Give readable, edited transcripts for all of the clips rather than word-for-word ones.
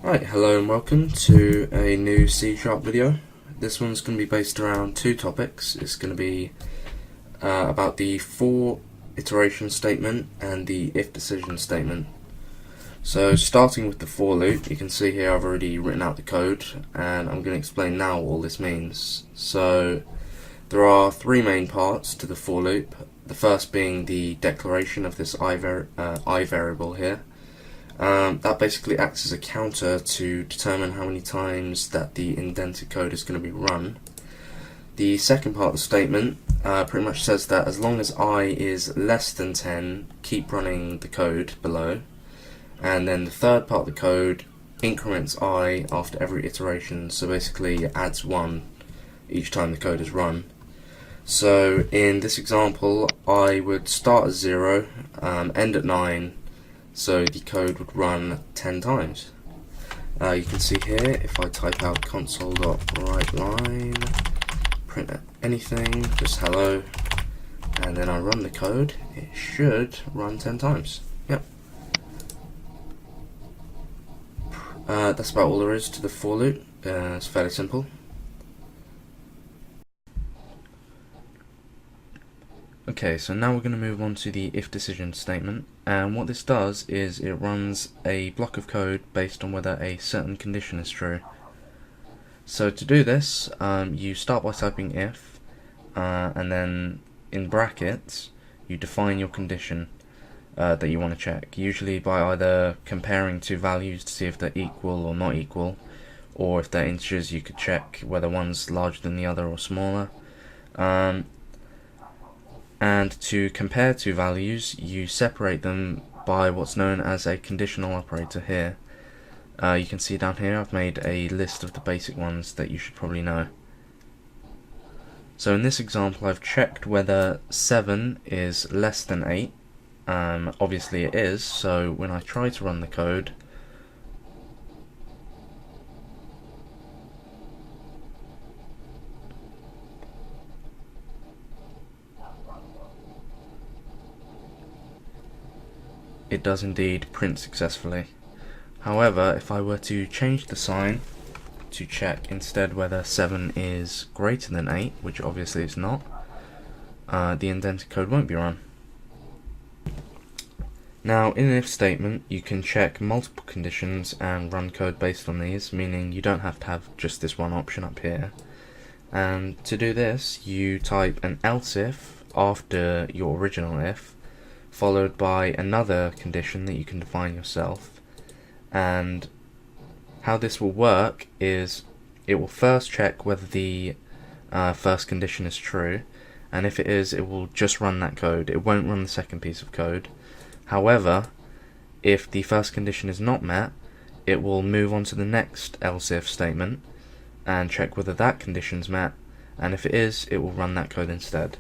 Right, hello and welcome to a new C# video. This one's going to be based around two topics. It's going to be about the for iteration statement and the if decision statement. So starting with the for loop, you can see here I've already written out the code and I'm going to explain now what all this means. So there are three main parts to the for loop. The first being the declaration of this I variable here. That basically acts as a counter to determine how many times that the indented code is going to be run. The second part of the statement pretty much says that as long as I is less than 10, keep running the code below. And then the third part of the code increments I after every iteration, so basically it adds 1 each time the code is run. So in this example, I would start at 0, end at 9, so the code would run 10 times. You can see here, if I type out console.writeLine, print anything, just hello, and then I run the code, it should run 10 times. Yep. That's about all there is to the for loop. It's fairly simple. Okay, so now we're going to move on to the if decision statement, and what this does is it runs a block of code based on whether a certain condition is true. So to do this, you start by typing if, and then in brackets you define your condition that you want to check, usually by either comparing two values to see if they're equal or not equal, or if they're integers you could check whether one's larger than the other or smaller. And to compare two values, you separate them by what's known as a conditional operator here. You can see down here I've made a list of the basic ones that you should probably know. So in this example I've checked whether 7 is less than 8. Obviously it is, so when I try to run the code, it does indeed print successfully. However, if I were to change the sign to check instead whether 7 is greater than 8, which obviously it's not, the indented code won't be run. Now in an if statement you can check multiple conditions and run code based on these, meaning you don't have to have just this one option up here. And to do this you type an else if after your original if, followed by another condition that you can define yourself. And how this will work is it will first check whether the first condition is true, and if it is, it will just run that code. It won't run the second piece of code. However, if the first condition is not met, it will move on to the next else if statement and check whether that condition's met, and if it is, it will run that code instead.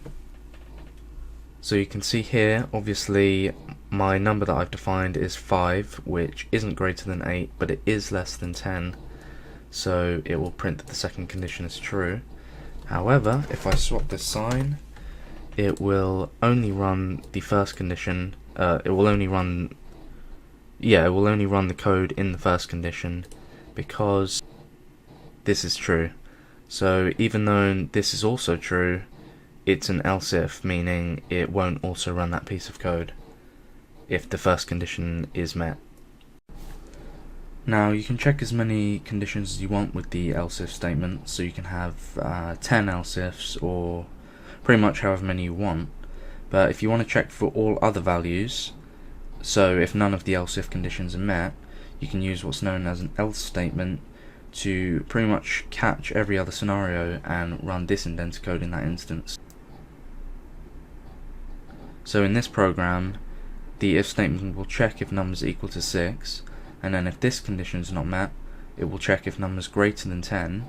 So you can see here, obviously my number that I've defined is 5, which isn't greater than 8, but it is less than 10, so it will print that the second condition is true. However, if I swap this sign, it will only run the first condition, it will only run the code in the first condition, because this is true. So even though this is also true, it's an else if, meaning it won't also run that piece of code if the first condition is met. Now you can check as many conditions as you want with the else if statement, so you can have 10 else ifs or pretty much however many you want. But if you want to check for all other values, so if none of the else if conditions are met, you can use what's known as an else statement to pretty much catch every other scenario and run this indented code in that instance. So in this program, the if statement will check if numbers equal to 6, and then if this condition is not met, it will check if numbers greater than 10,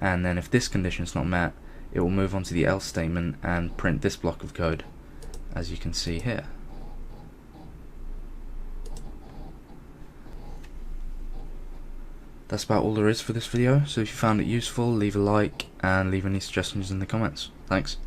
and then if this condition is not met, it will move on to the else statement and print this block of code, as you can see here. That's about all there is for this video, so if you found it useful, leave a like and leave any suggestions in the comments. Thanks.